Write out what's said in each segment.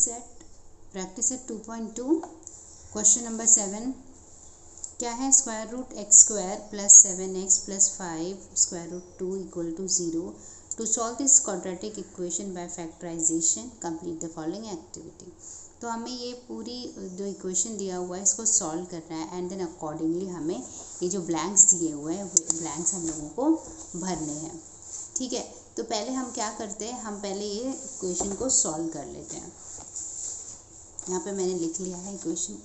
Set practice set 2.2 question number 7 क्या है square root x square plus 7x plus 5 square root 2 equal to 0 to solve this quadratic equation by factorisation complete the following activity. तो हमें ये पूरी जो equation दिया हुआ है इसको सॉल्व करना है एंड देन अकॉर्डिंगली हमें ये जो ब्लैंक्स दिए हुए हैं ब्लैंक्स हम लोगों को भरने हैं। ठीक है, तो पहले हम क्या करते हैं, हम पहले ये इक्वेशन को सॉल्व कर लेते हैं। यहाँ पे मैंने लिख लिया है इक्वेशन।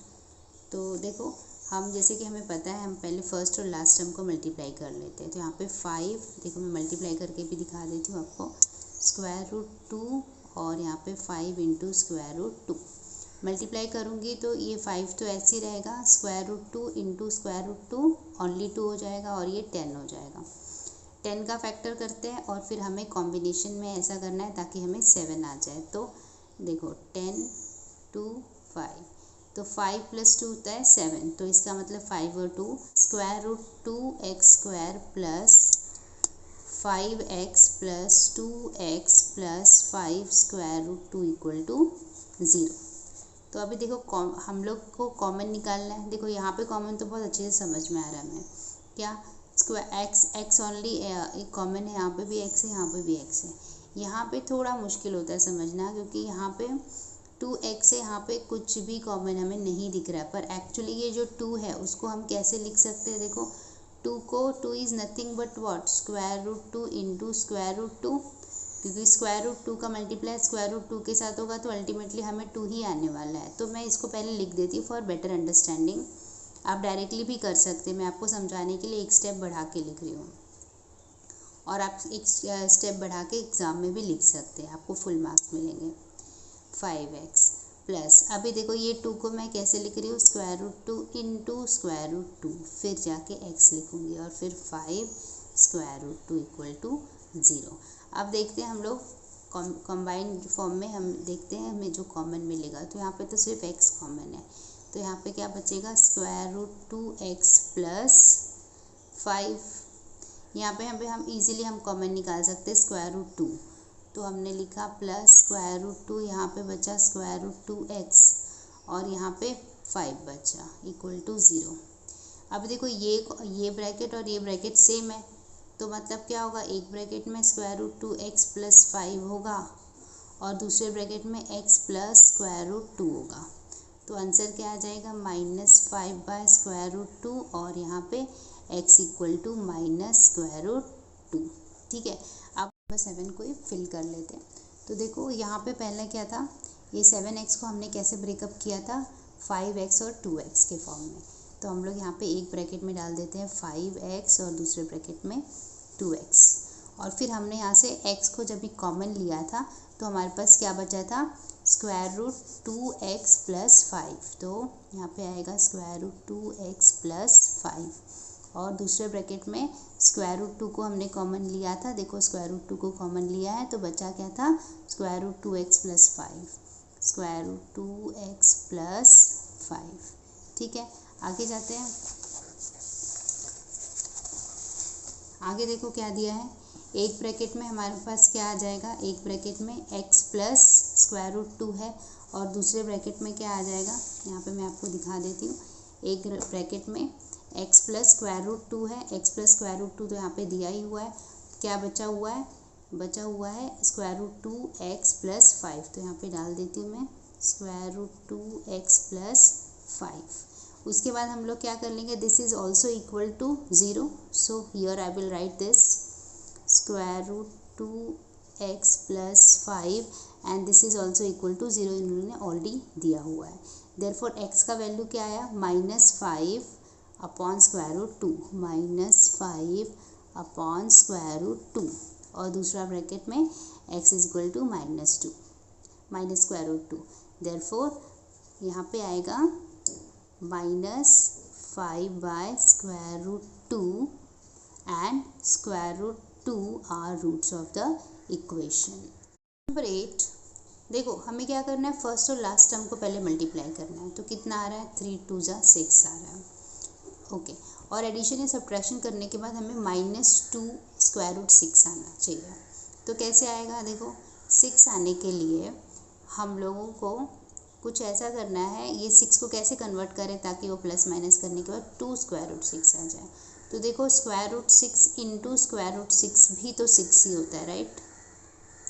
तो देखो हम जैसे कि हमें पता है हम पहले फर्स्ट और लास्ट टर्म को मल्टीप्लाई कर लेते हैं। तो यहाँ पे 5 देखो मैं मल्टीप्लाई करके भी दिखा देती हूँ आपको, स्क्वायर रूट 2 और यहाँ पे 5 इंटू स्क्वायर रूट 2 मल्टीप्लाई करूँगी तो ये 5 तो ऐसे ही रहेगा, square root 2 into square root 2 only 2 हो जाएगा और ये 10 हो जाएगा। 10 का फैक्टर करते हैं और फिर हमें कॉम्बिनेशन में ऐसा करना है ताकि हमें 7 आ जाए। तो देखो 10 2 5, तो 5 प्लस 2 होता है 7, तो इसका मतलब 5 और 2 square root 2x square plus 5x plus 2x plus 5 square root 2 equal to 0। तो अभी देखो हम लोग को कॉमन निकालना है। देखो यहाँ पे कॉमन तो बहुत अच्छे से समझ में आ रहा है हमें, क्या स्क्वायर x ओनली कॉमन है, यहाँ पे भी x है यहाँ पे भी x है। यहाँ पे थोड़ा मुश्किल होता है समझना क्योंकि यहाँ पे 2x है, यहाँ पे कुछ भी कॉमन हमें नहीं दिख रहा है, पर एक्चुअली ये जो 2 है उसको हम कैसे लिख सकते हैं। देखो 2 को 2 is nothing but what square root 2 into square root 2, क्योंकि स्क्वायर रूट 2 का मल्टीप्लाई स्क्वायर रूट 2 के साथ होगा तो अल्टीमेटली हमें 2 ही आने वाला है। तो मैं इसको पहले लिख देती हूँ फॉर बेटर अंडरस्टैंडिंग। आप डायरेक्टली भी कर सकते हैं, मैं आपको समझाने के लिए एक स्टेप बढ़ा के लिख रही हूँ और आप एक स्टेप बढ़ा के एग्ज़ाम में भी लिख सकते हैं, आपको फुल मार्क्स मिलेंगे। 5x प्लस अभी देखो ये 2 को मैं कैसे लिख रही हूँ, square root 2 into square root 2, फिर जाके x लिखूँगी और फिर 5 स्क्वायर रूट 2 इक्वल टू 0। अब देखते हैं हम लोग कॉम्बाइंड फॉर्म में हम देखते हैं हमें जो कॉमन मिलेगा। तो यहाँ पे तो सिर्फ x कॉमन है, तो यहाँ पे क्या बचेगा स्क्वायर रूट 2x प्लस 5, यहाँ पे हम इजीली हम कॉमन निकाल सकते हैं स्क्वायर रूट 2, तो हमने लिखा प्लस स्क्वायर रूट 2, यहाँ पे बचा स्क्वायर रूट 2x और यहाँ पे 5 बचा इक्वल टू 0। अब देखो ये ब्रैकेट और ये ब्रैकेट सेम है, तो मतलब क्या होगा, एक ब्रैकेट में स्क्वायर रूट 2x प्लस 5 होगा और दूसरे ब्रैकेट में x प्लस स्क्वायर रूट 2 होगा। तो आंसर क्या आ जाएगा -5 बाय स्क्वायर रूट 2 और यहाँ पे x equal to minus square root 2। ठीक है, अब नंबर 7 को ही फिल कर लेते हैं। तो देखो यहाँ पे पहले क्या था, ये 7x को हमने कैसे ब्रेकअप किया था 5x और 2x के फॉर्म में। तो हम लोग यहाँ पे एक ब्रैकेट में डाल देते हैं 5x और दूसरे ब्रैकेट में 2x, और फिर हमने यहाँ से x को जब भी कॉमन लिया था तो हमारे पास क्या बचा था स्क्वायर रूट 2x प्लस 5, तो यहाँ पे आएगा स्क्वायर रूट 2x प्लस 5 और दूसरे ब्रैकेट में स्क्वायर रूट 2 को हमने कॉमन लिया था। देखो स्क्वायर रूट 2 को कॉमन लिया है तो बचा क्या था square root 2x plus 5, square root 2x plus 5। ठीक है, आगे जाते हैं। आगे देखो क्या दिया है, एक ब्रैकेट में हमारे पास क्या आ जाएगा, एक ब्रैकेट में x प्लस स्क्वायर रूट 2 है और दूसरे ब्रैकेट में क्या आ जाएगा, यहाँ पे मैं आपको दिखा देती हूँ। एक ब्रैकेट में x प्लस स्क्वायर रूट 2 है, x प्लस स्क्वायर रूट 2 तो यहाँ पे दिया ही हुआ है। क्या बचा हुआ है स्क्वायर रूट 2x प्लस 5, तो यहाँ पे डाल देती हूँ मैं स्क्वायर रूट 2x प्लस 5। उसके बाद हम लोग क्या कर लेंगे, this is also equal to 0, so here I will write this square root 2x plus 5 and this is also equal to 0, इन्होंने ऑलरेडी दिया हुआ है। देयरफॉर x का वैल्यू क्या आया -5 upon square root 2, -5 upon square root 2 और दूसरा bracket में x is equal to -2 minus square root 2। Therefore यहाँ पे आएगा -5 by square root 2 and square root 2 are roots of the equation. Number 8 देखो हमें क्या करना है, फर्स्ट और लास्ट टर्म को पहले मल्टीप्लाई करना है। तो कितना आ रहा है 3 2 जा 6 आ रहा है। ओके, और एडिशन या सब्ट्रैक्शन करने के बाद हमें -2 स्क्वायर रूट 6 आना चाहिए। तो कैसे आएगा, देखो 6 आने के लिए हम लोगों को कुछ ऐसा करना है, ये 6 को कैसे कन्वर्ट करें ताकि वो प्लस माइनस करने के बाद 2 स्क्वायर रूट 6 आ जाए। तो देखो square root 6 into square root 6 भी तो 6 ही होता है,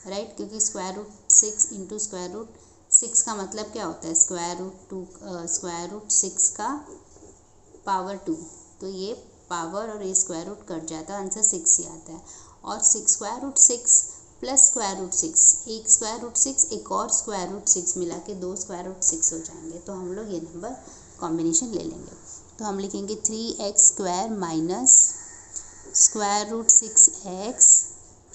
राइट, क्योंकि square root 6 into square root 6 का मतलब क्या होता है, स्क्वायर रूट 6 का पावर 2। तो ये पावर और ये स्क्वायर रूट कट जाता है, आंसर 6 ही आता है। और square root 6 plus square root 6, एक स्क्वायर रूट 6 एक और स्क्वायर रूट 6 मिला के 2 स्क्वायर रूट 6 हो जाएंगे। तो हम लोग ये नंबर कॉम्बिनेशन ले लेंगे। तो हम लिखेंगे 3x square minus square root 6x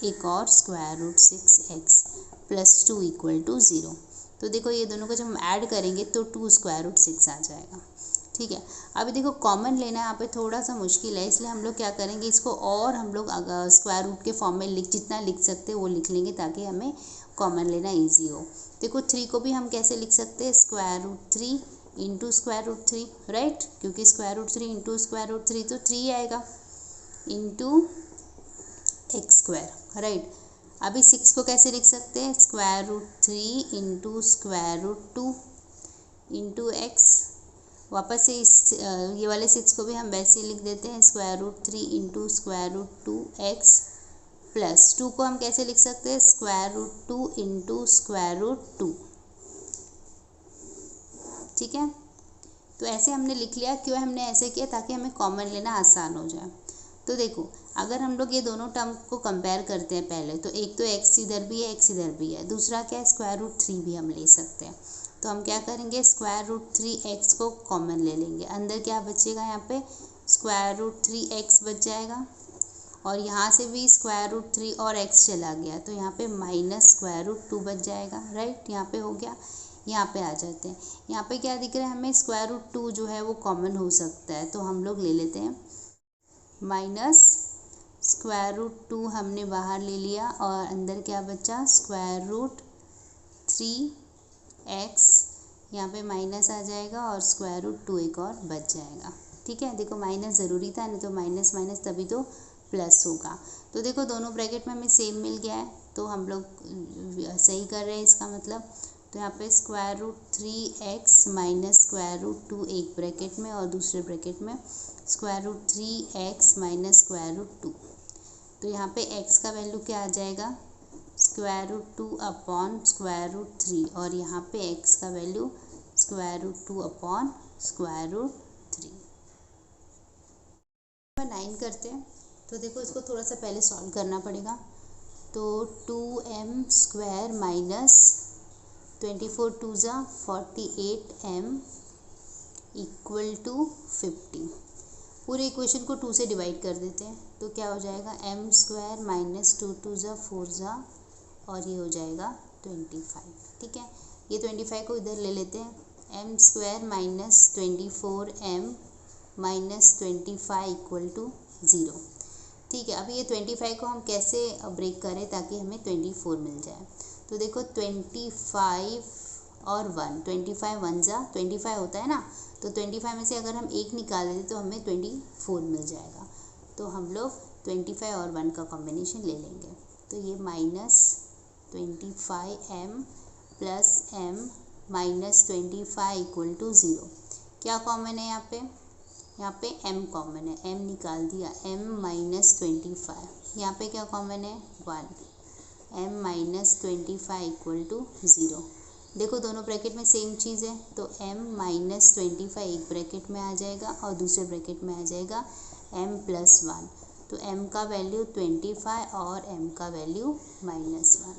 एक और square root 6x plus 2 equal to 0। तो देखो ये दोनों को जब हम ऐड करेंगे तो 2 स्क्वायर रूट 6 आ जाएगा। ठीक है, अभी देखो कॉमन लेना यहाँ पे थोड़ा सा मुश्किल है, इसलिए हम लोग क्या करेंगे, इसको और हम लोग स्क्वायर रूट के फॉर्म में जितना लिख सकते हैं वो लिख लेंगे ताकि हमें कॉमन लेना ईजी हो। देखो 3 को भी हम कैसे लिख सकते हैं, square root 3 into square root 3, right, क्योंकि square root 3 into square root 3 तो 3 आएगा, इंटू एक्स स्क्वायर, राइट। अभी 6 को कैसे लिख सकते हैं, square root 3 into square root 2 into x. वापस से इस ये वाले 6 को भी हम वैसे ही लिख देते हैं, square root 3 into square root 2 x plus 2 को हम कैसे लिख सकते हैं, square root 2 into square root 2। ठीक है, तो ऐसे हमने लिख लिया। क्यों हमने ऐसे किया, ताकि हमें कॉमन लेना आसान हो जाए। तो देखो अगर हम लोग ये दोनों टर्म को कंपेयर करते हैं पहले, तो एक तो एक्स इधर भी है, एक्स इधर भी है, दूसरा क्या है, स्क्वायर रूट 3 भी हम ले सकते हैं। तो हम क्या करेंगे, स्क्वायर रूट 3x को कॉमन ले लेंगे, अंदर क्या बचेगा, यहाँ पे स्क्वायर रूट 3x बच जाएगा, और यहाँ से भी स्क्वायर रूट 3 और x चला गया, तो यहाँ पे माइनस स्क्वायर रूट 2 बच जाएगा, राइट। यहाँ पे हो गया, यहाँ पे आ जाते हैं। यहाँ पे क्या दिख रहा है हमें, स्क्वायर रूट 2 जो है वो कॉमन हो सकता है, तो हम लोग ले लेते हैं माइनस स्क्वायर रूट 2 हमने बाहर ले लिया, और अंदर क्या बचा, स्क्वायर रूट 3x, यहाँ पे माइनस आ जाएगा, और स्क्वायर रूट 2 एक और बच जाएगा। ठीक है, देखो माइनस ज़रूरी था, नहीं तो माइनस माइनस तभी तो प्लस होगा। तो देखो दोनों ब्रैकेट में हमें सेम मिल गया है, तो हम लोग सही कर रहे हैं इसका मतलब। तो यहाँ पे square root 3x minus square root 2 एक ब्रैकेट में, और दूसरे ब्रैकेट में square root 3x minus square root 2। तो यहाँ पे x का वैल्यू क्या आ जाएगा, square root 2 upon square root 3, और यहाँ पे x का value square root 2 upon square root 3। 9 करते हैं। तो देखो इसको थोड़ा सा पहले सॉल्व करना पड़ेगा। तो 2m स्क्वायर माइनस 24 2 ज़ा 48m इक्वल टू 50। पूरे इक्वेशन को 2 से डिवाइड कर देते हैं, तो क्या हो जाएगा, m स्क्वायर माइनस 2 2 ज़ा 4 ज़ा, और ये हो जाएगा 25। ठीक है, ये 25 को इधर ले लेते हैं, m square minus 24m minus 25 equal to 0। ठीक है, अभी ये 25 को हम कैसे ब्रेक करें ताकि हमें 24 मिल जाए। तो देखो 25 और 1, 25 1 जा 25 होता है ना, तो 25 में से अगर हम 1 निकाल दें तो हमें 24 मिल जाएगा। तो हम लोग 25 और 1 का कॉम्बिनेशन ले लेंगे। तो ये minus 25m plus m minus 25 equal to 0। क्या कॉमन है यहाँ पे, यहाँ पे m कॉमन है, m निकाल दिया, m माइनस 25। यहाँ पे क्या कॉमन है, 1, m माइनस 25 इक्वल टू 0। देखो दोनों ब्रैकेट में सेम चीज़ है, तो m माइनस 25 एक ब्रैकेट में आ जाएगा, और दूसरे ब्रैकेट में आ जाएगा m प्लस 1। तो m का वैल्यू 25 और m का वैल्यू -1।